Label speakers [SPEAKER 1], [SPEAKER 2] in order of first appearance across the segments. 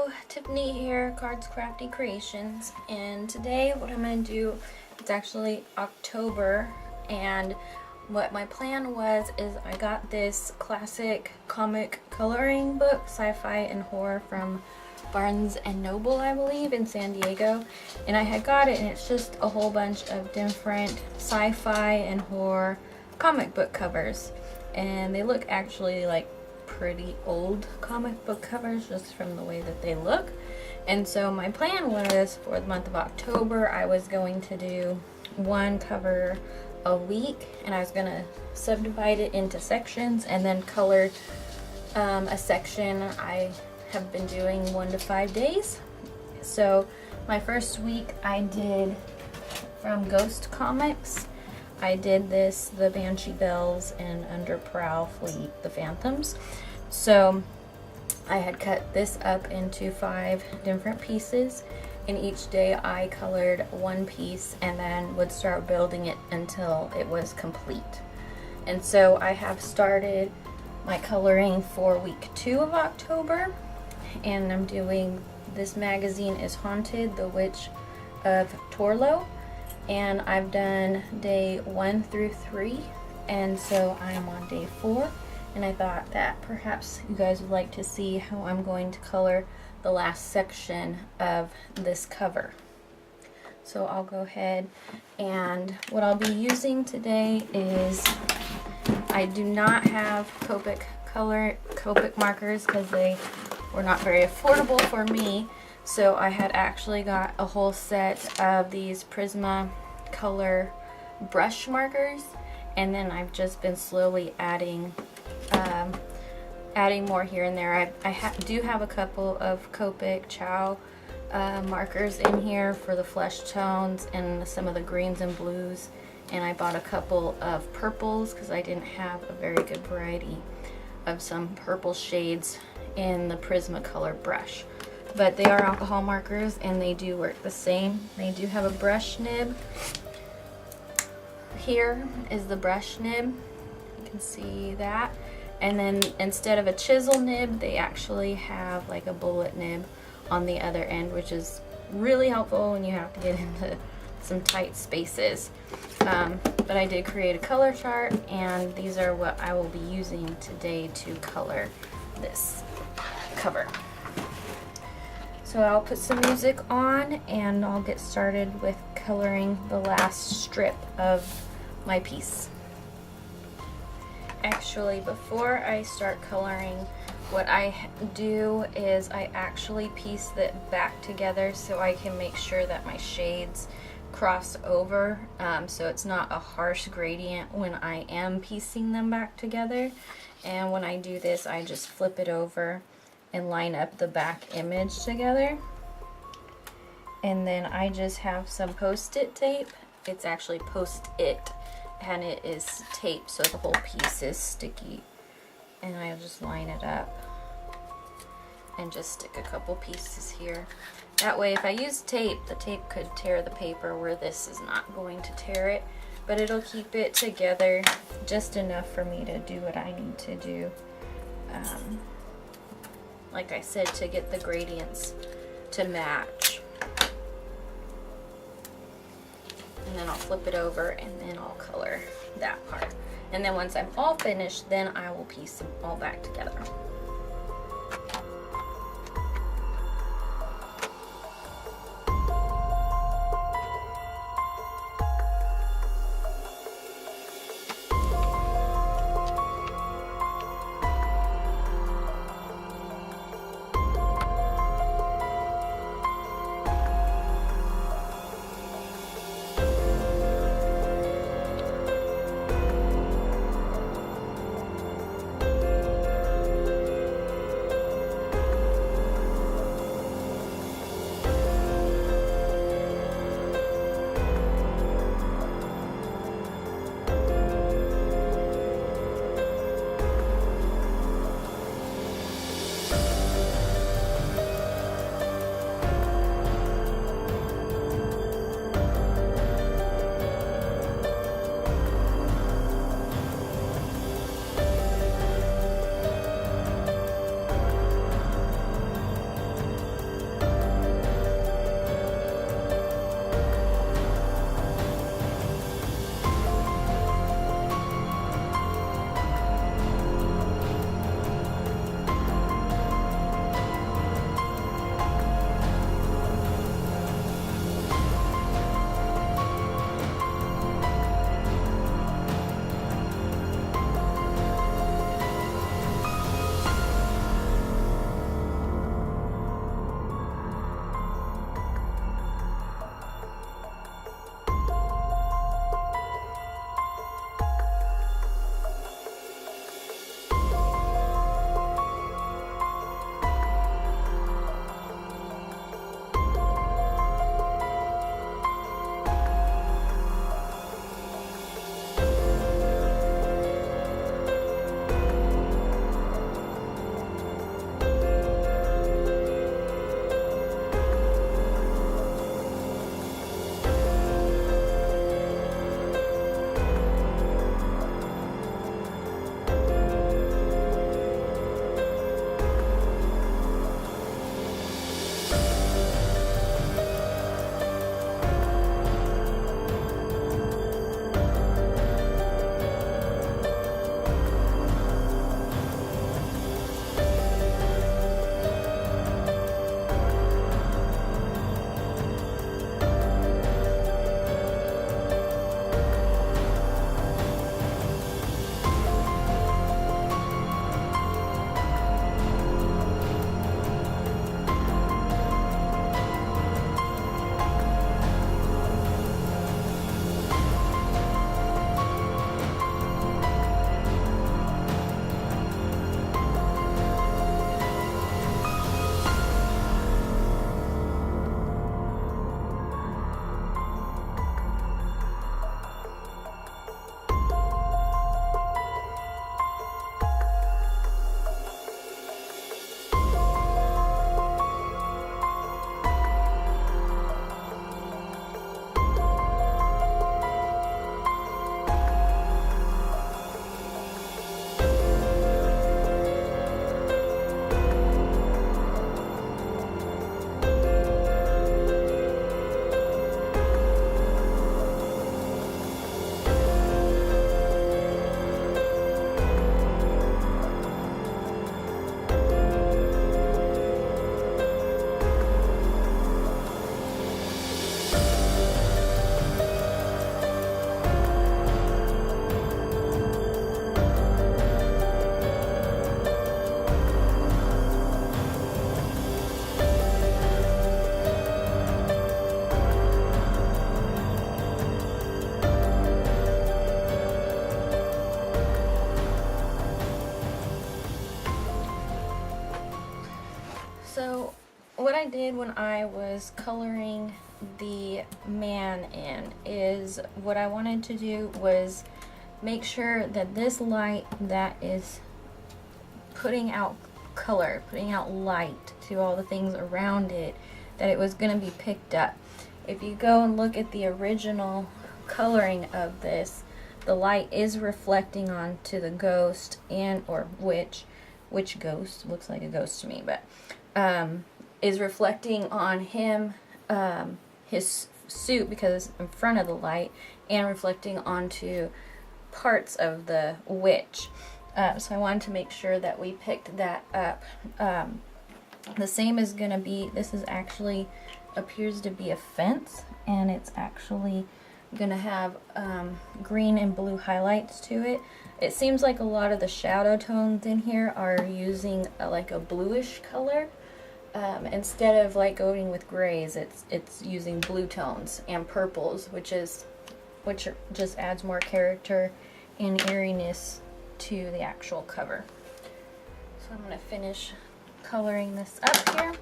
[SPEAKER 1] Hello, Tiffany here, Cards Crafty Creations, and today what I'm going to do, it's actually October, and what my plan was is I got this classic comic coloring book, Sci-Fi and Horror, from Barnes and Noble, I believe, in San Diego, and I had got it, and it's just a whole bunch of different sci-fi and horror comic book covers, and they look actually like pretty old comic book covers just from the way that they look. And so my plan was for the month of October I was going to do one cover a week, and I was going to subdivide it into sections and then color a section. I have been doing 1 to 5 days. So my first week I did from Ghost Comics. I did this, the Banshee Bells, and Under Prowl Fleet, the Phantoms. So I had cut this up into 5 different pieces, and each day I colored one piece and then would start building it until it was complete. And so I have started my coloring for week 2 of October, and I'm doing This Magazine is Haunted, The Witch of Torlo. And I've done day 1 through 3, and so I'm on day 4, and I thought that perhaps you guys would like to see how I'm going to color the last section of this cover. So I'll go ahead, and what I'll be using today is, I do not have Copic markers because they were not very affordable for me. So I had actually got a whole set of these Prismacolor brush markers, and then I've just been slowly adding more here and there. I do have a couple of Copic Chow markers in here for the flesh tones and some of the greens and blues, and I bought a couple of purples because I didn't have a very good variety of some purple shades in the Prismacolor brush. But they are alcohol markers and they do work the same. They do have a brush nib. Here is the brush nib. You can see that. And then instead of a chisel nib, they actually have like a bullet nib on the other end, which is really helpful when you have to get into some tight spaces. But I did create a color chart, and these are what I will be using today to color this cover. So I'll put some music on and I'll get started with coloring the last strip of my piece. Actually, before I start coloring, what I do is I actually piece it back together so I can make sure that my shades cross over, so it's not a harsh gradient when I am piecing them back together. And when I do this, I just flip it over and line up the back image together, and then I just have some post-it tape. It's actually post-it, and it is tape so the whole piece is sticky, and I just line it up and just stick a couple pieces here. That way if I use tape, the tape could tear the paper, where this is not going to tear it, but it'll keep it together just enough for me to do what I need to do. Like I said, to get the gradients to match. And then I'll flip it over and then I'll color that part. And then once I'm all finished, then I will piece them all back together. I did when I was coloring the man in is what I wanted to do was make sure that this light that is putting out color, putting out light to all the things around it, that it was going to be picked up. If you go and look at the original coloring of this, the light is reflecting onto the ghost and or which ghost, looks like a ghost to me, but is reflecting on him, his suit, because it's in front of the light, and reflecting onto parts of the witch. So I wanted to make sure that we picked that up. The same is going to be, this is actually appears to be a fence, and it's actually going to have green and blue highlights to it. It seems like a lot of the shadow tones in here are using like a bluish color. Instead of like going with grays, it's using blue tones and purples, which just adds more character and eeriness to the actual cover. So I'm going to finish coloring this up here.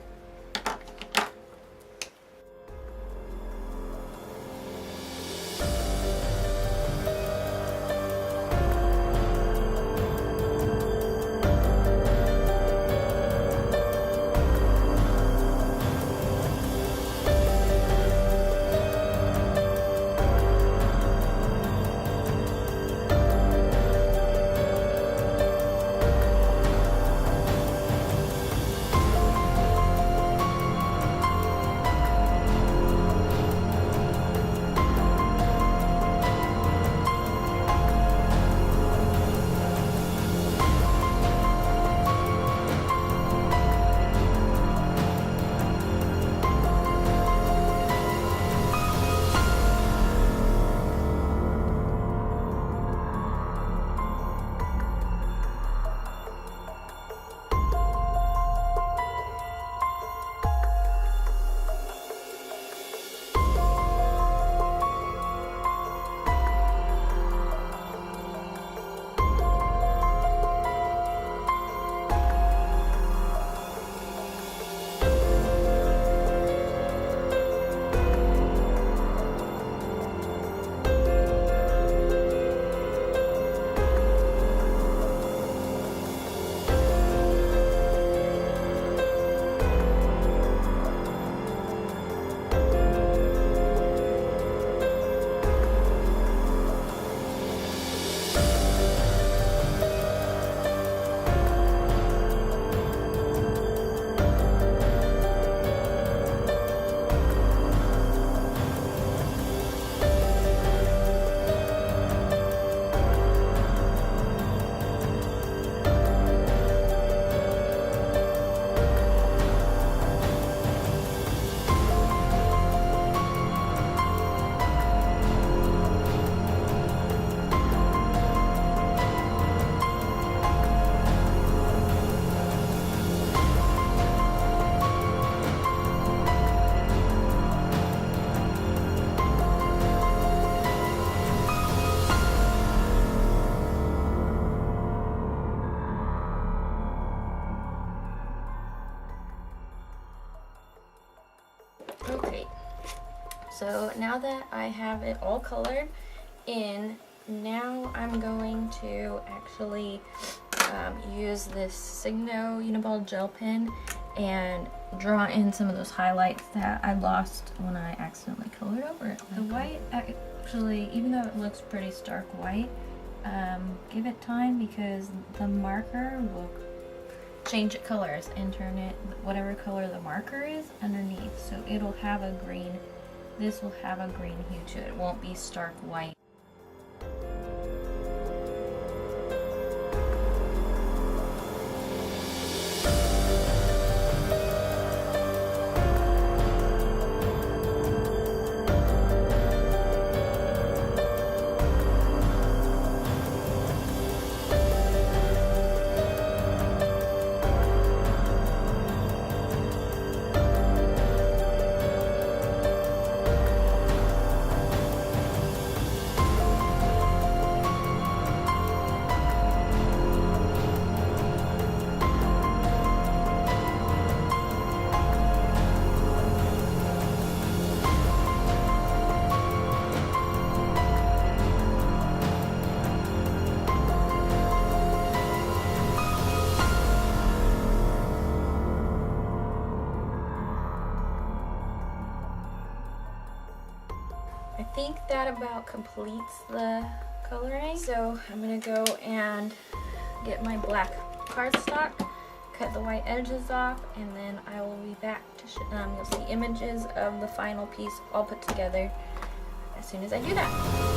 [SPEAKER 1] Okay, so now that I have it all colored in, now I'm going to actually use this Signo Uniball gel pen and draw in some of those highlights that I lost when I accidentally colored over it. The white, actually, even though it looks pretty stark white, give it time because the marker will change its colors and turn it whatever color the marker is underneath. So it'll have a green, this will have a green hue to it. It won't be stark white. think that about completes the coloring. So I'm gonna go and get my black cardstock, cut the white edges off, and then I will be back to you'll see images of the final piece all put together as soon as I do that.